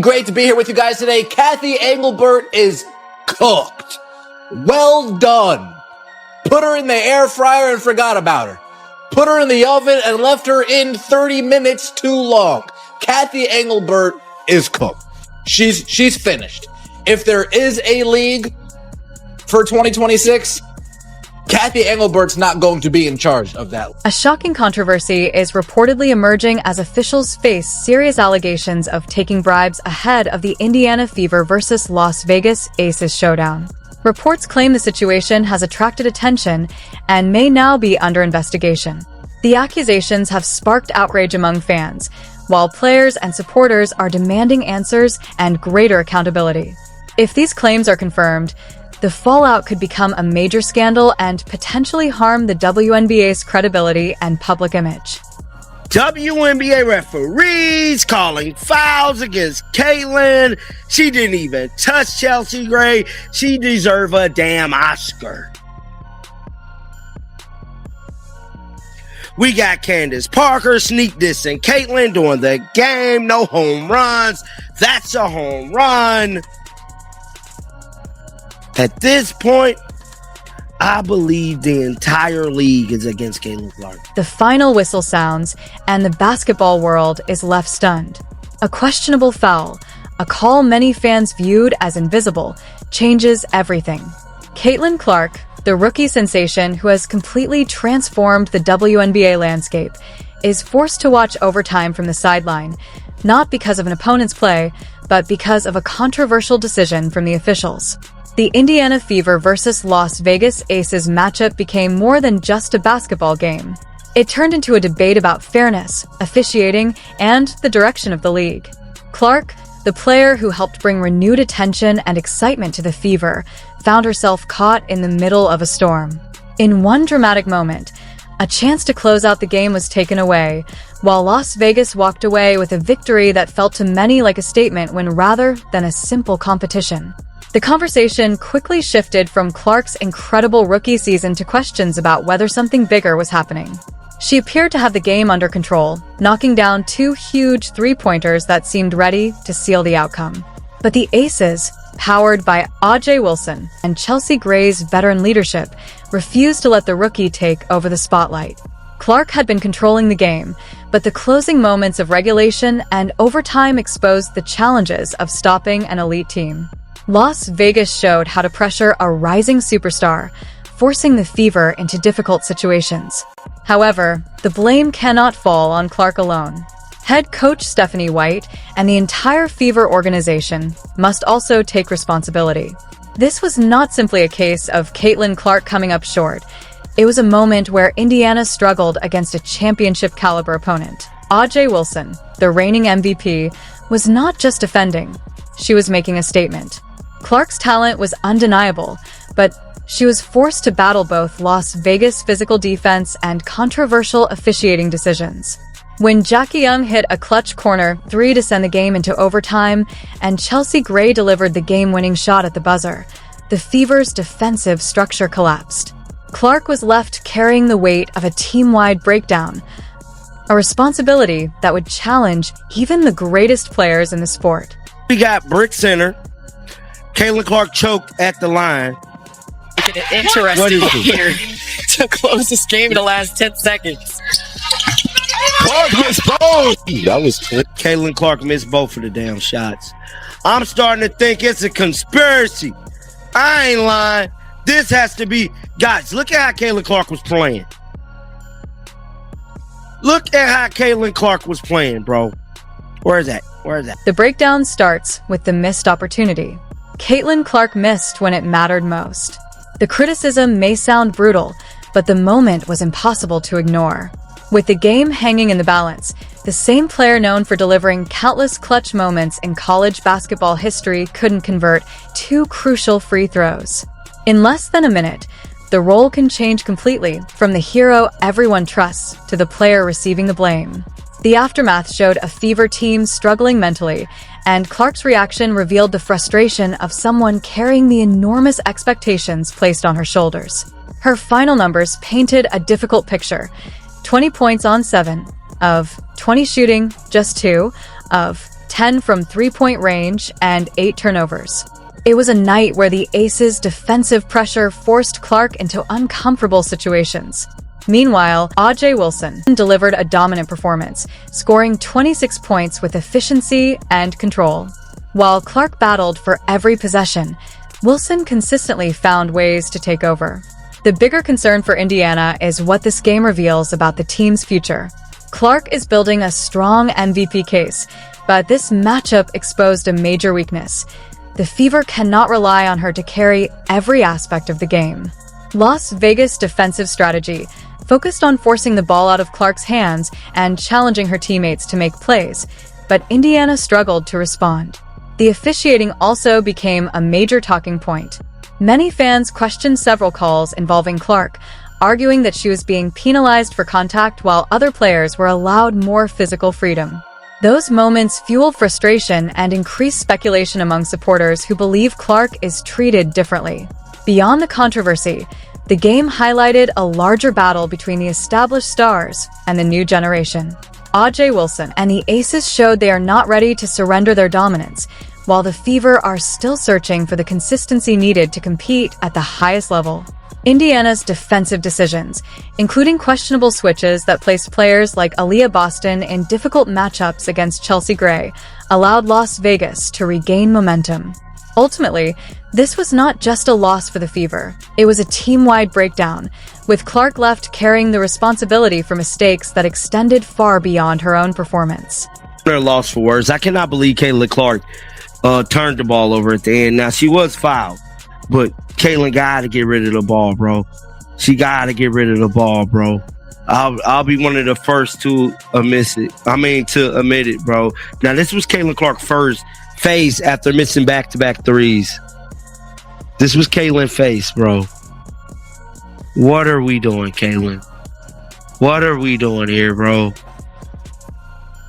Great to be here with you guys today. Kathy Engelbert is cooked. Well done. Put her in the air fryer and forgot about her. Put her in the oven and left her in 30 minutes too long. Kathy Engelbert is cooked. She's finished. If there is a league for 2026, Kathy Engelbert's not going to be in charge of that. A shocking controversy is reportedly emerging as officials face serious allegations of taking bribes ahead of the Indiana Fever versus Las Vegas Aces showdown. Reports claim the situation has attracted attention and may now be under investigation. The accusations have sparked outrage among fans, while players and supporters are demanding answers and greater accountability. If these claims are confirmed, the fallout could become a major scandal and potentially harm the WNBA's credibility and public image. WNBA referees calling fouls against Caitlin. She didn't even touch Chelsea Gray. She deserves a damn Oscar. We got Candace Parker sneak dissing Caitlin during the game. No home runs. That's a home run. At this point, I believe the entire league is against Caitlin Clark. The final whistle sounds, and the basketball world is left stunned. A questionable foul, a call many fans viewed as invisible, changes everything. Caitlin Clark, the rookie sensation who has completely transformed the WNBA landscape, is forced to watch overtime from the sideline, not because of an opponent's play, but because of a controversial decision from the officials. The Indiana Fever versus Las Vegas Aces matchup became more than just a basketball game. It turned into a debate about fairness, officiating, and the direction of the league. Clark, the player who helped bring renewed attention and excitement to the Fever, found herself caught in the middle of a storm. In one dramatic moment, a chance to close out the game was taken away, while Las Vegas walked away with a victory that felt to many like a statement when rather than a simple competition. The conversation quickly shifted from Clark's incredible rookie season to questions about whether something bigger was happening. She appeared to have the game under control, knocking down two huge three-pointers that seemed ready to seal the outcome. But the Aces, powered by Outrage Wilson and Chelsea Gray's veteran leadership, refused to let the rookie take over the spotlight. Clark had been controlling the game, but the closing moments of regulation and overtime exposed the challenges of stopping an elite team. Las Vegas showed how to pressure a rising superstar, forcing the Fever into difficult situations. However, the blame cannot fall on Clark alone. Head coach Stephanie White and the entire Fever organization must also take responsibility. This was not simply a case of Caitlin Clark coming up short. It was a moment where Indiana struggled against a championship-caliber opponent. Outrage Wilson, the reigning MVP, was not just defending. She was making a statement. Clark's talent was undeniable, but she was forced to battle both Las Vegas' physical defense and controversial officiating decisions. When Jackie Young hit a clutch corner three to send the game into overtime, and Chelsea Gray delivered the game-winning shot at the buzzer, the Fever's defensive structure collapsed. Clark was left carrying the weight of a team-wide breakdown, a responsibility that would challenge even the greatest players in the sport. We got Brick Center. Caitlin Clark choked at the line. Making it interesting here to close this game in the last 10 seconds. Clark missed both. That was good. Caitlin Clark missed both of the damn shots. I'm starting to think it's a conspiracy. I ain't lying. This has to be... Guys, look at how Caitlin Clark was playing. Look at how Caitlin Clark was playing, bro. Where is that? Where is that? The breakdown starts with the missed opportunity. Caitlin Clark missed when it mattered most. The criticism may sound brutal, but the moment was impossible to ignore. With the game hanging in the balance, the same player known for delivering countless clutch moments in college basketball history couldn't convert two crucial free throws. In less than a minute, the role can change completely from the hero everyone trusts to the player receiving the blame. The aftermath showed a Fever team struggling mentally, and Clark's reaction revealed the frustration of someone carrying the enormous expectations placed on her shoulders. Her final numbers painted a difficult picture: 20 points on 7 of 20 shooting, just 2 of 10 from three-point range, and 8 turnovers. It was a night where the Aces' defensive pressure forced Clark into uncomfortable situations. Meanwhile, Outrage Wilson delivered a dominant performance, scoring 26 points with efficiency and control. While Clark battled for every possession, Wilson consistently found ways to take over. The bigger concern for Indiana is what this game reveals about the team's future. Clark is building a strong MVP case, but this matchup exposed a major weakness. The Fever cannot rely on her to carry every aspect of the game. Las Vegas' defensive strategy focused on forcing the ball out of Clark's hands and challenging her teammates to make plays, but Indiana struggled to respond. The officiating also became a major talking point. Many fans questioned several calls involving Clark, arguing that she was being penalized for contact while other players were allowed more physical freedom. Those moments fueled frustration and increased speculation among supporters who believe Clark is treated differently. Beyond the controversy, the game highlighted a larger battle between the established stars and the new generation. Outrage Wilson and the Aces showed they are not ready to surrender their dominance, while the Fever are still searching for the consistency needed to compete at the highest level. Indiana's defensive decisions, including questionable switches that placed players like Aaliyah Boston in difficult matchups against Chelsea Gray, allowed Las Vegas to regain momentum. Ultimately, this was not just a loss for the Fever. It was a team-wide breakdown, with Clark left carrying the responsibility for mistakes that extended far beyond her own performance. Her loss for words. I cannot believe Caitlin Clark turned the ball over at the end. Now, she was fouled, but Caitlin got to get rid of the ball, bro. She got to get rid of the ball, bro. I'll be one of the first to admit it, bro. Now, this was Caitlin Clark's first face after missing back-to-back threes. This was Caitlin face, bro. What are we doing, Caitlin? What are we doing here, bro?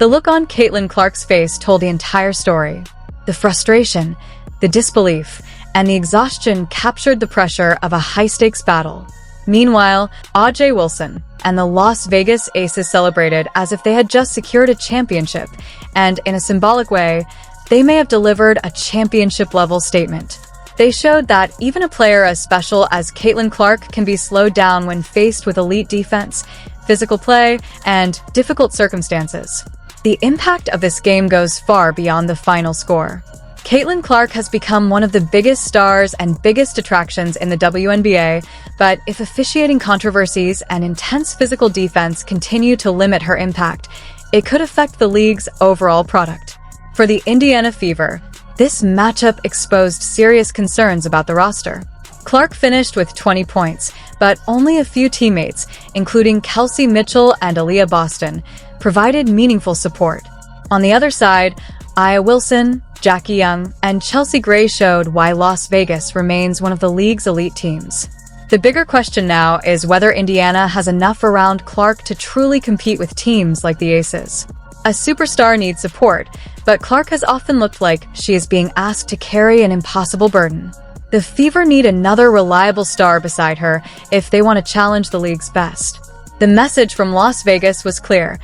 The look on Caitlin Clark's face told the entire story. The frustration, the disbelief, and the exhaustion captured the pressure of a high-stakes battle. Meanwhile, Outrage Wilson and the Las Vegas Aces celebrated as if they had just secured a championship, and in a symbolic way, they may have delivered a championship-level statement. They showed that even a player as special as Caitlin Clark can be slowed down when faced with elite defense, physical play, and difficult circumstances. The impact of this game goes far beyond the final score. Caitlin Clark has become one of the biggest stars and biggest attractions in the WNBA, but if officiating controversies and intense physical defense continue to limit her impact, it could affect the league's overall product. For the Indiana Fever, this matchup exposed serious concerns about the roster. Clark finished with 20 points, but only a few teammates, including Kelsey Mitchell and Aaliyah Boston, provided meaningful support. On the other side, Aya Wilson, Jackie Young, and Chelsea Gray showed why Las Vegas remains one of the league's elite teams. The bigger question now is whether Indiana has enough around Clark to truly compete with teams like the Aces. A superstar needs support, but Clark has often looked like she is being asked to carry an impossible burden. The Fever need another reliable star beside her if they want to challenge the league's best. The message from Las Vegas was clear.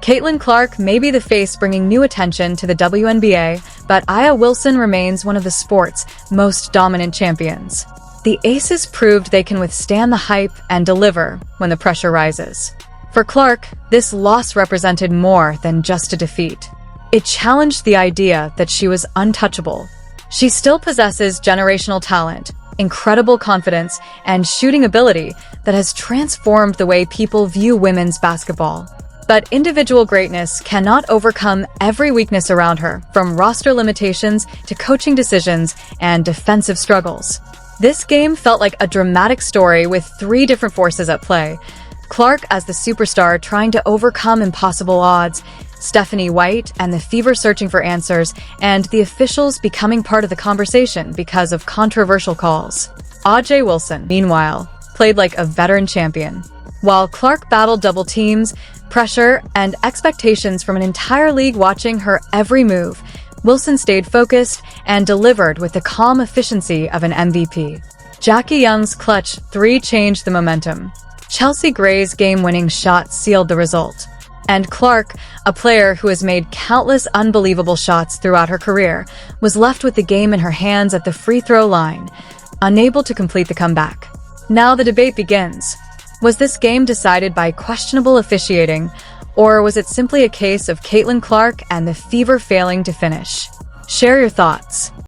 Caitlin Clark may be the face bringing new attention to the WNBA, but Aya Wilson remains one of the sport's most dominant champions. The Aces proved they can withstand the hype and deliver when the pressure rises. For Clark, this loss represented more than just a defeat. It challenged the idea that she was untouchable. She still possesses generational talent, incredible confidence, and shooting ability that has transformed the way people view women's basketball. But individual greatness cannot overcome every weakness around her, from roster limitations to coaching decisions and defensive struggles. This game felt like a dramatic story with three different forces at play. Clark as the superstar trying to overcome impossible odds, Stephanie White and the Fever searching for answers, and the officials becoming part of the conversation because of controversial calls. Outrage Wilson, meanwhile, played like a veteran champion. While Clark battled double teams, pressure, and expectations from an entire league watching her every move, Wilson stayed focused and delivered with the calm efficiency of an MVP. Jackie Young's clutch three changed the momentum. Chelsea Gray's game-winning shot sealed the result. And Clark, a player who has made countless unbelievable shots throughout her career, was left with the game in her hands at the free throw line, unable to complete the comeback. Now the debate begins. Was this game decided by questionable officiating, or was it simply a case of Caitlin Clark and the Fever failing to finish? Share your thoughts.